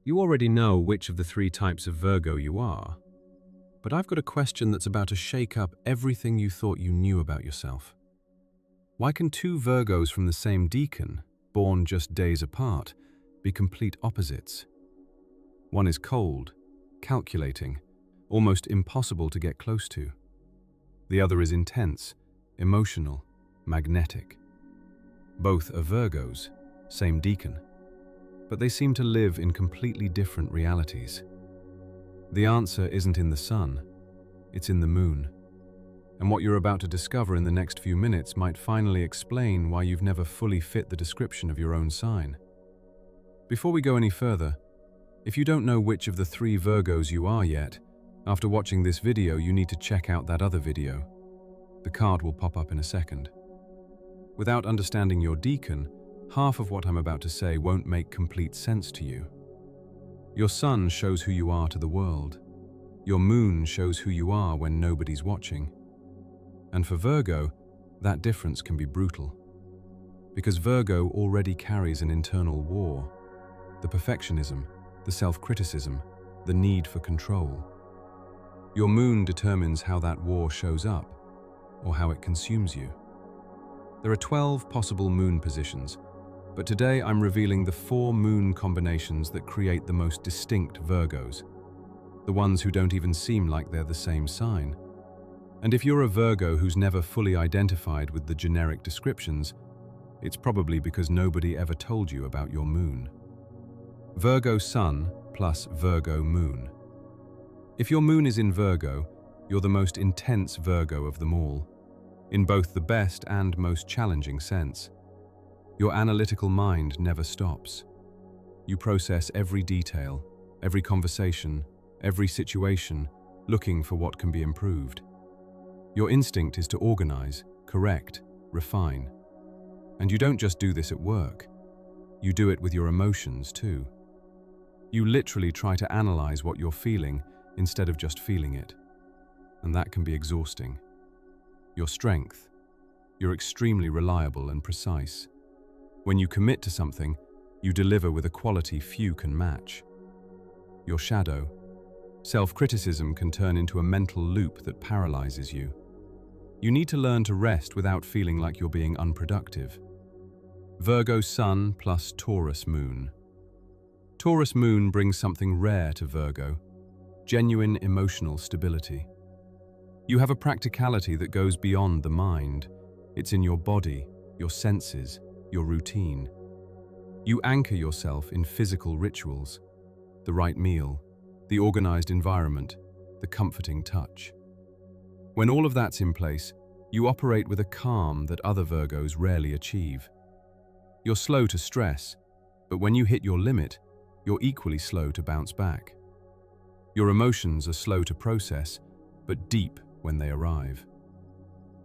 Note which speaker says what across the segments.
Speaker 1: You already know which of the three types of Virgo you are, but I've got a question that's about to shake up everything you thought you knew about yourself. Why can two Virgos from the same decan, born just days apart, be complete opposites? One is cold, calculating, almost impossible to get close to. The other is intense, emotional, magnetic. Both are Virgos, same decan, but they seem to live in completely different realities. The answer isn't in the sun, it's in the moon. And what you're about to discover in the next few minutes might finally explain why you've never fully fit the description of your own sign. Before we go any further, if you don't know which of the three Virgos you are yet, after watching this video you need to check out that other video. The card will pop up in a second. Without understanding your decan, half of what I'm about to say won't make complete sense to you. Your sun shows who you are to the world. Your moon shows who you are when nobody's watching. And for Virgo, that difference can be brutal. Because Virgo already carries an internal war. The perfectionism, the self-criticism, the need for control. Your moon determines how that war shows up, or how it consumes you. There are 12 possible moon positions, but today I'm revealing the 4 moon combinations that create the most distinct Virgos, the ones who don't even seem like they're the same sign. And if you're a Virgo who's never fully identified with the generic descriptions, it's probably because nobody ever told you about your moon. Virgo Sun plus Virgo Moon. If your moon is in Virgo, you're the most intense Virgo of them all, in both the best and most challenging sense. Your analytical mind never stops. You process every detail, every conversation, every situation, looking for what can be improved. Your instinct is to organize, correct, refine. And you don't just do this at work. You do it with your emotions too. You literally try to analyze what you're feeling instead of just feeling it. And that can be exhausting. Your strength. You're extremely reliable and precise. When you commit to something, you deliver with a quality few can match. Your shadow. Self-criticism can turn into a mental loop that paralyzes you. You need to learn to rest without feeling like you're being unproductive. Virgo Sun plus Taurus Moon. Taurus Moon brings something rare to Virgo, genuine emotional stability. You have a practicality that goes beyond the mind. It's in your body, your senses, your routine. You anchor yourself in physical rituals, the right meal, the organized environment, the comforting touch. When all of that's in place, you operate with a calm that other Virgos rarely achieve. You're slow to stress, but when you hit your limit, you're equally slow to bounce back. Your emotions are slow to process, but deep when they arrive.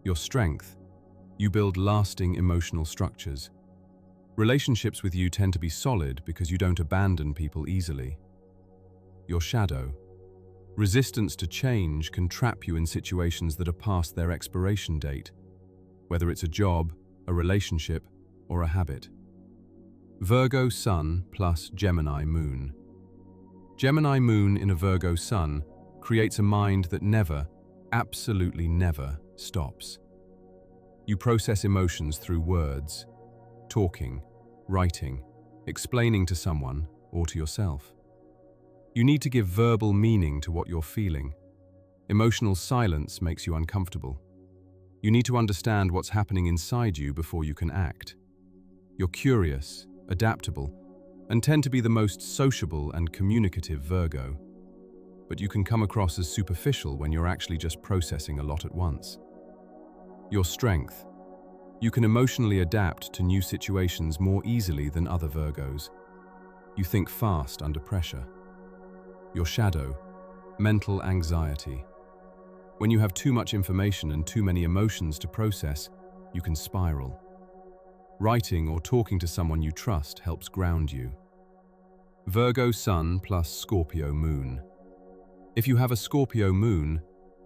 Speaker 1: Your strength. You build lasting emotional structures. Relationships with you tend to be solid because you don't abandon people easily. Your shadow. Resistance to change can trap you in situations that are past their expiration date, whether it's a job, a relationship, or a habit. Virgo Sun plus Gemini Moon. Gemini Moon in a Virgo Sun creates a mind that never, absolutely never, stops. You process emotions through words, talking, writing, explaining to someone or to yourself. You need to give verbal meaning to what you're feeling. Emotional silence makes you uncomfortable. You need to understand what's happening inside you before you can act. You're curious, adaptable, and tend to be the most sociable and communicative Virgo. But you can come across as superficial when you're actually just processing a lot at once. Your strength. You can emotionally adapt to new situations more easily than other Virgos. You think fast under pressure. Your shadow. Mental anxiety. When you have too much information and too many emotions to process, you can spiral. Writing or talking to someone you trust helps ground you. Virgo Sun plus Scorpio Moon. If you have a Scorpio Moon,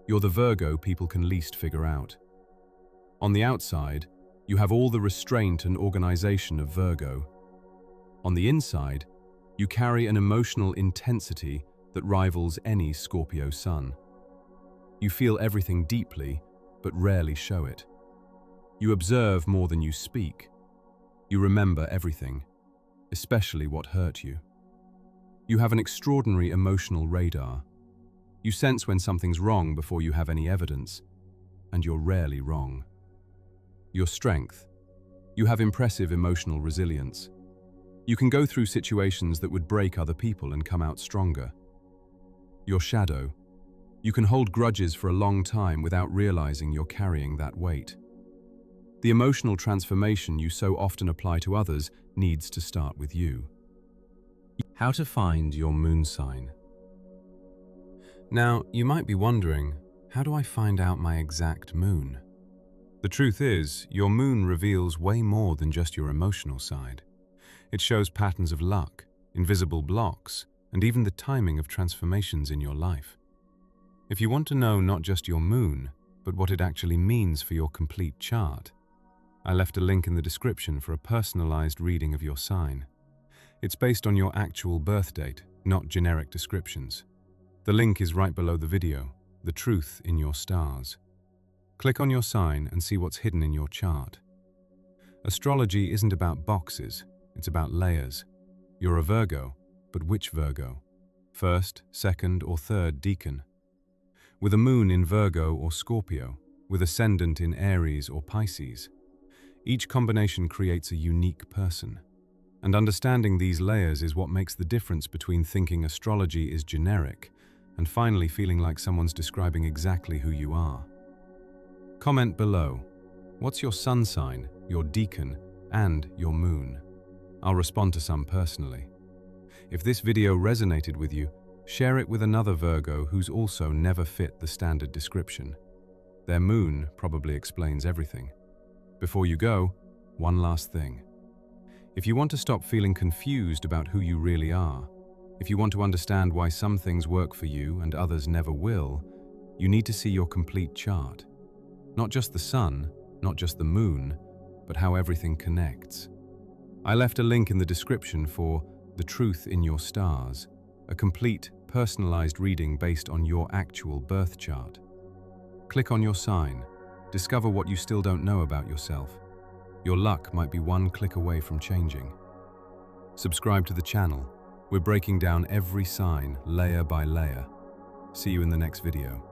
Speaker 1: you're the Virgo people can least figure out. On the outside, you have all the restraint and organization of Virgo. On the inside, You carry an emotional intensity that rivals any Scorpio sun. You feel everything deeply, but rarely show it. You observe more than you speak. You remember everything, especially what hurt you. You have an extraordinary emotional radar. You sense when something's wrong before you have any evidence, and you're rarely wrong. Your strength. You have impressive emotional resilience. You can go through situations that would break other people and come out stronger. Your shadow. You can hold grudges for a long time without realizing you're carrying that weight. The emotional transformation you so often apply to others needs to start with you. How to find your moon sign. Now, you might be wondering, how do I find out my exact moon? The truth is, your moon reveals way more than just your emotional side. It shows patterns of luck, invisible blocks, and even the timing of transformations in your life. If you want to know not just your moon, but what it actually means for your complete chart, I left a link in the description for a personalized reading of your sign. It's based on your actual birth date, not generic descriptions. The link is right below the video, The Truth in Your Stars. Click on your sign and see what's hidden in your chart. Astrology isn't about boxes, it's about layers. You're a Virgo, but which Virgo? First, second, or third decan? With a moon in Virgo or Scorpio, with ascendant in Aries or Pisces. Each combination creates a unique person. And understanding these layers is what makes the difference between thinking astrology is generic and finally feeling like someone's describing exactly who you are. Comment below, what's your sun sign, your decan, and your moon? I'll respond to some personally. If this video resonated with you, share it with another Virgo who's also never fit the standard description. Their moon probably explains everything. Before you go, one last thing. If you want to stop feeling confused about who you really are, if you want to understand why some things work for you and others never will, you need to see your complete chart. Not just the sun, not just the moon, but how everything connects. I left a link in the description for The Truth in Your Stars, a complete, personalized reading based on your actual birth chart. Click on your sign. Discover what you still don't know about yourself. Your luck might be one click away from changing. Subscribe to the channel. We're breaking down every sign, layer by layer. See you in the next video.